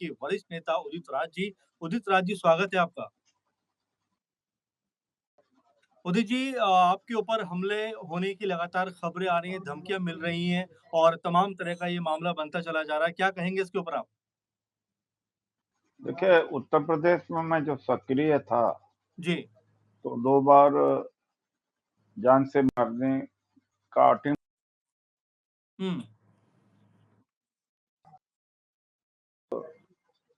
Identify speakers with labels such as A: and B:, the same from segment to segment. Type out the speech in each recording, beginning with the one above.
A: के वरिष्ठ नेता उदित राज जी। उदित राज जी, स्वागत है आपका। उदित जी, आपके ऊपर हमले होने की लगातार खबरें आ रही हैं, धमकियाँ मिल रही हैं और तमाम तरह का ये मामला बनता चला जा रहा है। क्या कहेंगे इसके ऊपर आप?
B: देखिए, उत्तर प्रदेश में मैं जब सक्रिय था,
A: जी।
B: तो 2 बार जान से मारने का अटेम्प्ट
A: हुँ,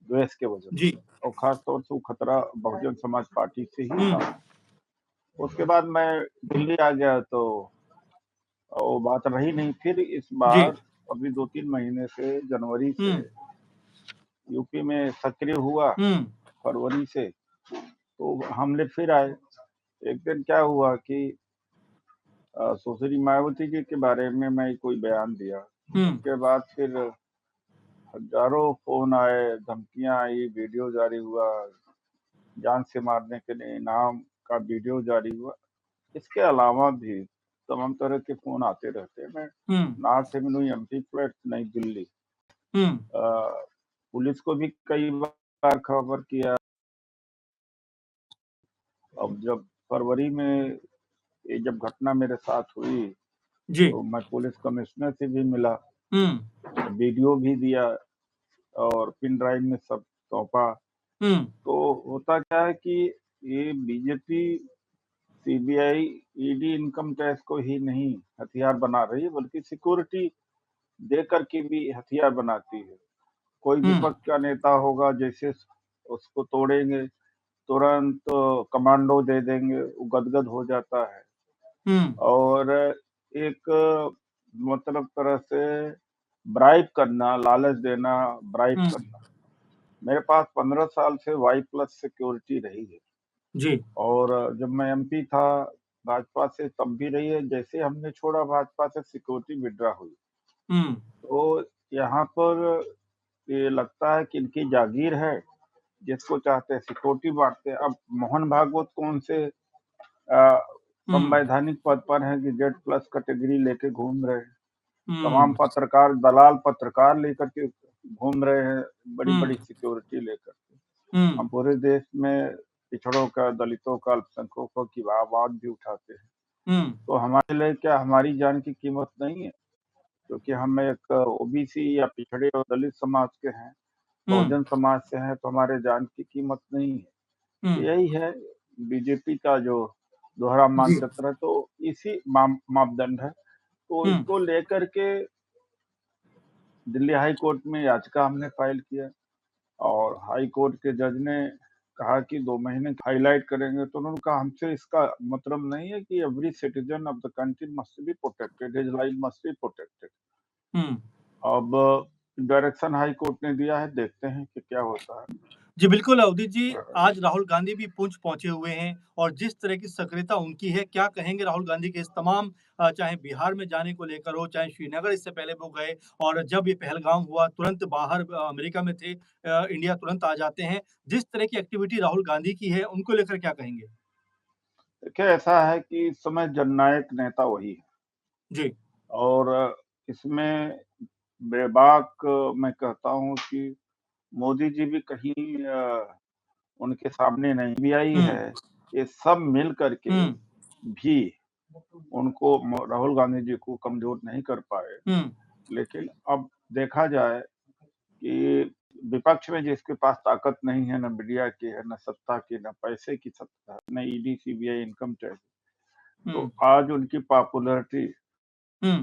B: द्वेष के वजह
A: जी।
B: से, और खास तौर से वो खतरा बहुजन समाज पार्टी से ही
A: हुँ,
B: था। उसके बाद मैं दिल्ली आ गया तो वो बात रही नहीं। फिर इस
A: जी।
B: बार अभी 2-3 महीने से, जनवरी
A: हुँ,
B: से यूपी में सक्रिय हुआ,
A: हुँ,
B: फरवरी से, तो हमले फिर आए। एक दिन क्या हुआ कि सुश्री मायावती जी के बारे में मैं कोई बयान दिया।
A: हुँ,
B: उसके बाद फिर हजारों फ़ोन आए, धमकियाँ आई, वीडियो जारी हुआ, जान से मारने के लिए इनाम का वीडियो जारी हुआ। इसके अलावा भी तमाम तरह के फ़ोन आते रहते हैं। मैं
A: हुँ,
B: नॉर्थ एवेन्यू एमपी फ्लैट, नई दिल्ली,
A: हुँ,
B: पुलिस को भी कई बार खबर किया। अब जब फरवरी में ये जब घटना मेरे साथ हुई,
A: जी।
B: तो मैं पुलिस कमिश्नर से भी मिला,
A: हुँ,
B: वीडियो भी दिया और पिन ड्राइव में सब सौंपा।
A: हुँ,
B: तो होता क्या है कि ये BJP CBI, ED income tax को ही नहीं हथियार बना रही है, बल्कि सिक्योरिटी दे करके भी हथियार बनाती है। कोई
A: हुँ,
B: विपक्ष का नेता होगा, जैसे उसको तोड़ेंगे, तुरंत कमांडो दे देंगे, वो गदगद हो जाता है।
A: हुँ,
B: और एक मतलब तरह से ब्राइब करना, लालच देना, ब्राइब
A: हुँ,
B: करना। मेरे पास 15 साल से वाई प्लस सिक्योरिटी रही है,
A: जी।
B: और जब मैं एमपी था भाजपा से, तब भी रही है। जैसे हमने छोड़ा भाजपा से, सिक्योरिटी विड्रॉ हुई।
A: हुँ,
B: तो यहाँ पर ये लगता है कि इनकी जागीर है, जिसको चाहते हैं सिक्योरिटी बाँटते हैं। अब मोहन भागवत कौन से
A: हुँ,
B: संवैधानिक पद पर हैं कि जेड प्लस कैटेगरी लेके घूम रहे हैं। तमाम
A: हुँ,
B: पत्रकार, दलाल पत्रकार लेकर के घूम रहे हैं,
A: हुँ,
B: बड़ी-बड़ी सिक्योरिटी लेकर के।
A: हुँ,
B: हम पूरे देश में पिछड़ों का, दलितों का, अल्पसंख्यकों की आवाज़ भी उठाते हैं।
A: हुँ,
B: तो हमारे लिए क्या हमारी जान की कीमत नहीं है? क्योंकि हम एक ओबीसी या पिछड़े और दलित समाज के हैं,
A: हुँ,
B: बहुजन समाज से हैं, तो हमारे जान की कीमत नहीं है।
A: हुँ,
B: तो यही है बीजेपी का जो दोहरा
A: जी।
B: मानचित्र है, तो इसी मापदंड है। तो
A: हुँ,
B: इसको लेकर के दिल्ली हाई कोर्ट में याचिका हमने फाइल किया, और हाई कोर्ट के जज ने कहा कि 2 महीने हाइलाइट करेंगे। तो उन्होंने कहा, हमसे इसका मतलब नहीं है कि every citizen of the country must be protected, his life must be protected.
A: हुँ।
B: अब डायरेक्शन हाई कोर्ट ने दिया है, देखते हैं कि क्या होता है।
A: जी, बिल्कुल उदित जी, आज राहुल गांधी भी पुंछ पहुँचे हुए हैं और जिस तरह की सक्रियता उनकी है, क्या कहेंगे राहुल गांधी के इस तमाम चाहे बिहार में जाने को लेकर हो, चाहे श्रीनगर इससे पहले वो गए और जब ये पहलगाम हुआ तुरंत बाहर अमेरिका में थे, इंडिया तुरंत आ जाते हैं। जिस तरह की एक्टिविटी राहुल गांधी की है, उनको लेकर क्या कहेंगे?
B: देखिए, ऐसा है कि इस समय जननायक नेता वही है,
A: जी।
B: और इसमें बेबाक मैं कहता हूँ कि मोदी जी भी कहीं उनके सामने नहीं भी आई
A: हुँ,
B: है। ये सब मिल करके
A: हुँ,
B: भी उनको, राहुल गांधी जी को कमज़ोर नहीं कर पाए।
A: हुँ,
B: लेकिन अब देखा जाए कि विपक्ष में जिसके पास ताकत नहीं है, ना मीडिया की है, ना सत्ता की, ना पैसे की सत्ता है, ना ईडी, सीबीआई, इनकम टैक्स,
A: हुँ,
B: तो आज उनकी पॉपुलैरिटी,
A: हुँ,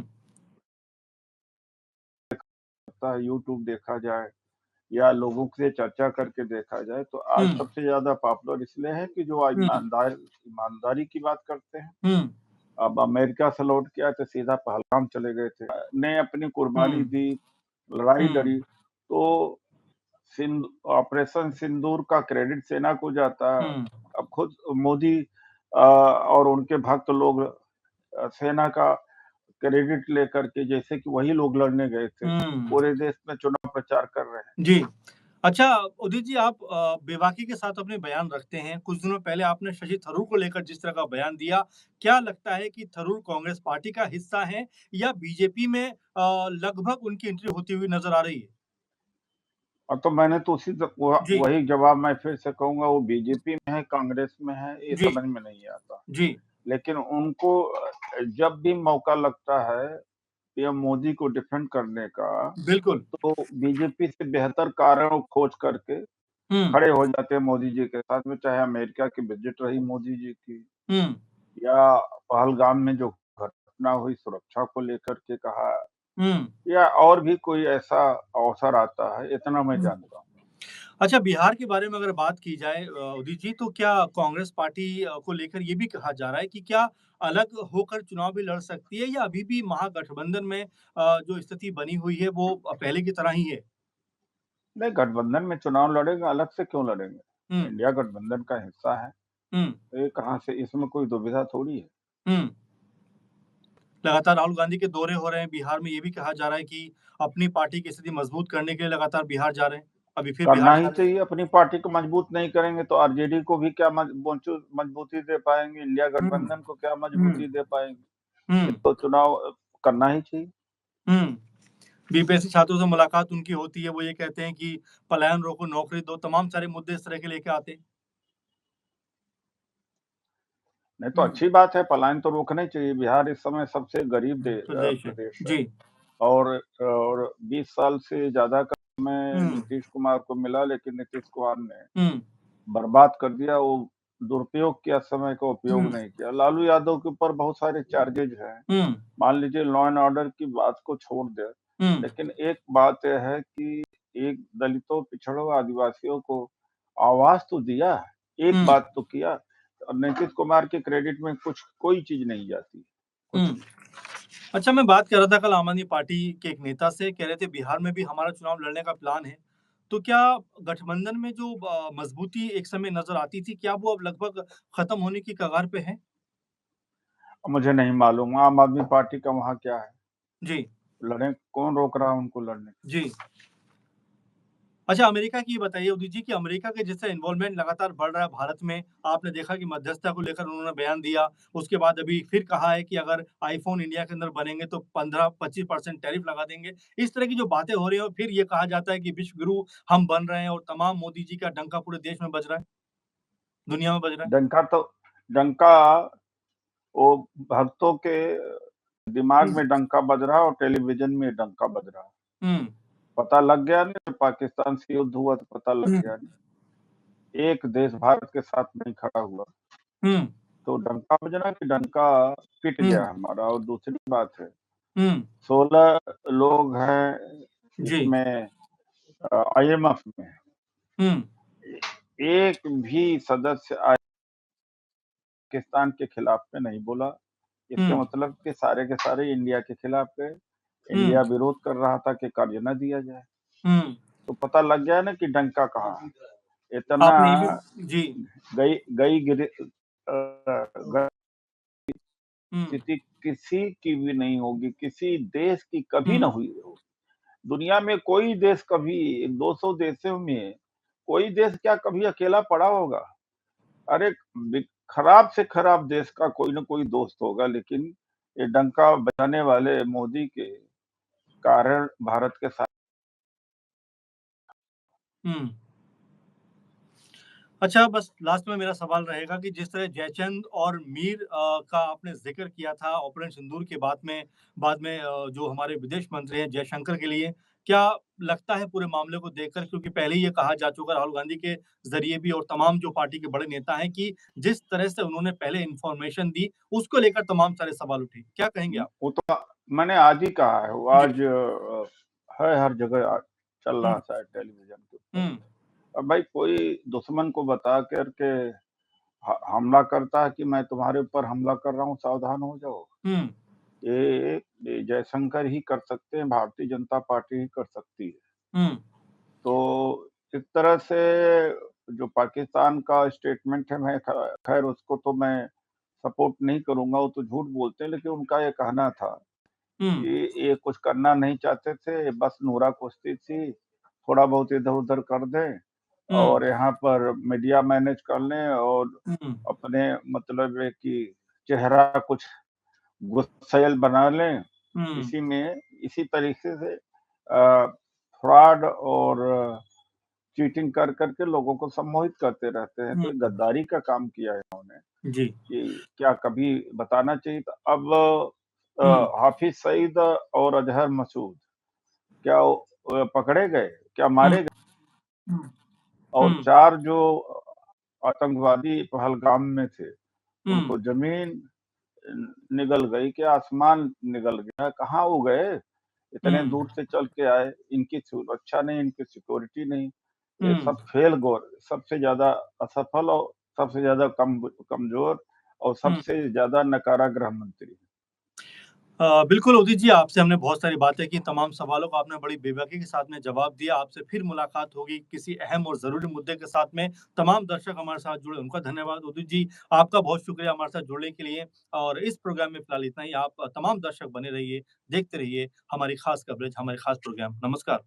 B: यूट्यूब देखा जाए या लोगों से चर्चा करके देखा जाए, तो आज
A: हुँ,
B: सबसे ज़्यादा पॉपुलर इसलिए है कि जो
A: हुँ,
B: ईमानदारी की बात करते हैं।
A: हुँ,
B: अब अमेरिका से लौट के आए तो सीधा पहलगाम चले गए थे। ने अपनी कुर्बानी
A: हुँ,
B: दी, लड़ाई
A: हुँ,
B: लड़ी, तो ऑपरेशन सिंदूर का क्रेडिट सेना को जाता है।
A: हुँ,
B: अब खुद मोदी और उनके भक्त लोग सेना का क्रेडिट लेकर के, जैसे कि वही लोग लड़ने गए थे,
A: हुँ।
B: पूरे देश में चुनाव प्रचार कर रहे हैं।
A: जी। अच्छा, उदित जी, आप बेबाकी के साथ अपने बयान रखते हैं। कुछ दिनों पहले आपने शशि थरूर को लेकर जिस तरह का बयान दिया, क्या लगता है कि थरूर कांग्रेस पार्टी का हिस्सा हैं या बीजेपी में लगभग उनकी एंट्री होती हुई नज़र आ रही है?
B: तो मैंने तो
A: जी,
B: वही जवाब मैं फिर से कहूँगा, वो बीजेपी में है, कांग्रेस में है, ये
A: जी,
B: समझ में नहीं आता।
A: जी,
B: लेकिन उनको जब भी मौका लगता है पीएम मोदी को डिफेंड करने का,
A: बिल्कुल।
B: तो बीजेपी से बेहतर कारण खोज करके
A: हुँ,
B: खड़े हो जाते हैं मोदी जी के साथ में, चाहे अमेरिका की विजिट रही मोदी जी की,
A: हुँ,
B: या पहलगाम में जो घटना हुई सुरक्षा को लेकर के कहा,
A: हुँ,
B: या और भी कोई ऐसा अवसर आता है, इतना मैं
A: हुँ।
B: जानता हूँ।
A: अच्छा, बिहार के बारे में अगर बात की जाए उदित जी, तो क्या कांग्रेस पार्टी को लेकर ये भी कहा जा रहा है कि क्या अलग होकर चुनाव भी लड़ सकती है या अभी भी महागठबंधन में जो स्थिति बनी हुई है वो पहले की तरह ही है?
B: नहीं, गठबंधन में चुनाव लड़ेंगे, अलग से क्यों लड़ेंगे?
A: हुँ,
B: इंडिया गठबंधन का हिस्सा है,
A: हुँ,
B: तो ये कहाँ से, इसमें कोई दुविधा थोड़ी है।
A: हुँ। लगातार राहुल गांधी के दौरे हो रहे हैं बिहार में, ये भी कहा जा रहा है कि अपनी पार्टी की स्थिति मजबूत करने के लिए लगातार बिहार जा रहे हैं। अभी फिर
B: करना
A: बिहार
B: ही
A: जा रहे हैं।
B: चाहिए, अपनी पार्टी को मजबूत नहीं करेंगे तो आरजेडी को भी क्या मजबूती दे पाएँगे, इंडिया
A: हुँ,
B: गठबंधन को क्या
A: हुँ,
B: मजबूती दे पाएँगे?
A: हुँ,
B: ये तो चुनाव करना ही चाहिए।
A: हुँ। बीपीएससी छात्रों से मुलाकात उनकी होती है, वो ये कहते हैं कि पलायन रोको, नौकरी दो, तमाम सारे मुद्दे इस तरह के लेके आते हैं।
B: नहीं तो
A: हुँ,
B: अच्छी बात है, पलायन तो रोकना ही चाहिए। बिहार इस समय सबसे गरीब
A: प्रदेश है।
B: प्रदेश है।
A: जी।
B: और 20 साल से ज़्यादा का समय
A: हुँ,
B: नीतीश कुमार को मिला, लेकिन नीतीश कुमार ने
A: हुँ,
B: बर्बाद कर दिया। वो दुरुपयोग किया, समय का उपयोग
A: हुँ,
B: नहीं किया। लालू यादव के ऊपर बहुत सारे चार्जेज़ हैं।
A: हुँ,
B: मान लीजिए लॉ एंड ऑर्डर की बात को छोड़ दें,
A: हुँ,
B: लेकिन एक बात ये है कि एक दलितों, पिछड़ों, आदिवासियों को आवाज़ तो दिया है, एक
A: हुँ,
B: बात तो किया। और नीतीश कुमार के क्रेडिट में कुछ कोई चीज़ नहीं जाती, कुछ
A: हुँ।
B: भी।
A: अच्छा, मैं बात कर रहा था कल आम आदमी पार्टी के एक नेता से, कह रहे थे बिहार में भी हमारा चुनाव लड़ने का प्लान है। तो क्या गठबंधन में जो मजबूती एक समय नज़र आती थी, क्या वो अब लगभग खत्म होने की कगार पे है?
B: मुझे नहीं मालूम आम आदमी पार्टी का वहाँ क्या है?
A: जी,
B: लड़ें, कौन रोक रहा है उनको लड़ने?
A: जी। अच्छा, अमेरिका की ये बताइए उदित जी कि अमेरिका के जैसे इन्वॉल्वमेंट लगातार बढ़ रहा है भारत में। आपने देखा कि मध्यस्थता को लेकर उन्होंने बयान दिया। उसके बाद अभी फिर कहा है कि अगर आईफ़ोन इंडिया के अंदर बनेंगे तो 15-25% टैरिफ लगा देंगे। इस तरह की जो बातें हो रही हैं और फिर ये कहा जाता है कि विश्व गुरु हम बन रहे हैं और तमाम मोदी जी का डंका पूरे देश में बज रहा है, दुनिया में बज रहा है।
B: डंका तो डंका वो भक्तों के दिमाग
A: हुँ,
B: में डंका बज रहा है और टेलीविज़न में डंका बज रहा है।
A: हुँ,
B: पता लग गया नहीं, जब पाकिस्तान से युद्ध हुआ तो पता लग
A: हुँ,
B: गया नहीं। एक देश भारत के साथ नहीं खड़ा हुआ,
A: हुँ,
B: तो डंका बजना कि डंका पिट
A: हुँ,
B: गया हमारा। और दूसरी बात है,
A: हुँ,
B: 16 लोग हैं
A: जी,
B: इसमें, आईएमएफ में।
A: हुँ,
B: एक भी सदस्य पाकिस्तान के खिलाफ में नहीं बोला।
A: हुँ,
B: इसका मतलब कि सारे के सारे इंडिया के खिलाफ गए।
A: हुँ,
B: इंडिया विरोध कर रहा था कि कर्ज न दिया जाए।
A: हुँ।
B: तो पता लग गया ना कि डंका कहाँ है। इतना
A: आपने ये भी जी,
B: गई गई गिरी गई
A: हुँ,
B: स्थिति किसी की भी नहीं होगी, किसी देश की कभी ना
A: हुँ,
B: हुई होगी। दुनिया में कोई देश कभी 200 देशों में कोई देश क्या कभी अकेला पड़ा होगा? अरे! खराब से खराब देश का कोई न कोई दोस्त होगा, लेकिन ये डंका बजाने वाले मोदी के कारण भारत के साथ।
A: हुँ। अच्छा, बस लास्ट में मेरा सवाल रहेगा कि जिस तरह जयचंद और मीर का आपने ज़िक्र किया था ऑपरेशन सिंदूर के बाद में जो हमारे विदेश मंत्री हैं जयशंकर के लिए, क्या लगता है पूरे मामले को देखकर क्योंकि पहले ही ये कहा जा चुका राहुल गांधी के ज़रिए भी और तमाम जो पार्टी के बड़े नेता हैं कि जिस तरह से उन्होंने पहले इन्फॉर्मेशन दी, उसको लेकर तमाम सारे सवाल उठे। क्या कहेंगे आप?
B: वो तो मैंने आज ही कहा है, वो
A: जी।
B: आज है हर जगह, चल
A: हुँ,
B: रहा है शायद टेलीविज़न के ऊपर।
A: हुँ,
B: अब भाई कोई दुश्मन को बता कर के हमला करता है कि मैं तुम्हारे ऊपर हमला कर रहा हूँ, सावधान हो जाओ।
A: हुँ,
B: ये जयशंकर ही कर सकते हैं, भारतीय जनता पार्टी ही कर सकती है।
A: हुँ,
B: तो इस तरह से जो पाकिस्तान का स्टेटमेंट है, मैं खैर उसको तो मैं सपोर्ट नहीं करूँगा, वो तो झूठ बोलते हैं, लेकिन उनका ये कहना था
A: हुँ,
B: कि ये कुछ करना नहीं चाहते थे, बस नूरा कुश्ती थी, थोड़ा बहुत इधर-उधर कर दें
A: हुँ,
B: और यहाँ पर मीडिया मैनेज कर लें और
A: हुँ,
B: अपने मतलब है कि चेहरा कुछ गुस्सैल बना लें।
A: हुँ,
B: इसी में इसी तरीके से फ्रॉड और चीटिंग कर के लोगों को सम्मोहित करते रहते हैं, तो
A: हुँ,
B: ये गद्दारी का काम किया है इन्होंने,
A: जी।
B: कि क्या कभी बताना चाहिए था। अब
A: हुँ,
B: हाफ़िज़ सईद और अज़हर मसूद क्या वो पकड़े गए? क्या
A: हुँ,
B: मारे गए?
A: हुँ,
B: और
A: हुँ,
B: 4 जो आतंकवादी पहलगाम में थे,
A: हुँ,
B: उनको ज़मीन निगल गई कि आसमान निगल गया, कहाँ वो गए? इतने
A: हुँ,
B: दूर से चल के आए, इनकी सुरक्षा नहीं, इनकी सिक्योरिटी नहीं, ये
A: हुँ।
B: सब सबसे ज़्यादा असफल और सबसे ज़्यादा कमज़ोर और
A: हुँ।
B: सबसे ज़्यादा नकारा गृह मंत्री।
A: बिल्कुल उदित जी, आपसे हमने बहुत सारी बातें की, तमाम सवालों का आपने बड़ी बेबाकी के साथ में जवाब दिया। आपसे फिर मुलाकात होगी किसी अहम और ज़रूरी मुद्दे के साथ में। तमाम दर्शक हमारे साथ जुड़े, उनका धन्यवाद। उदित जी, आपका बहुत शुक्रिया हमारे साथ जुड़ने के लिए और इस प्रोग्राम में फिलहाल इतना ही। आप तमाम दर्शक बने रहिए, देखते रहिए हमारी खास कवरेज, हमारे खास प्रोग्राम। नमस्कार।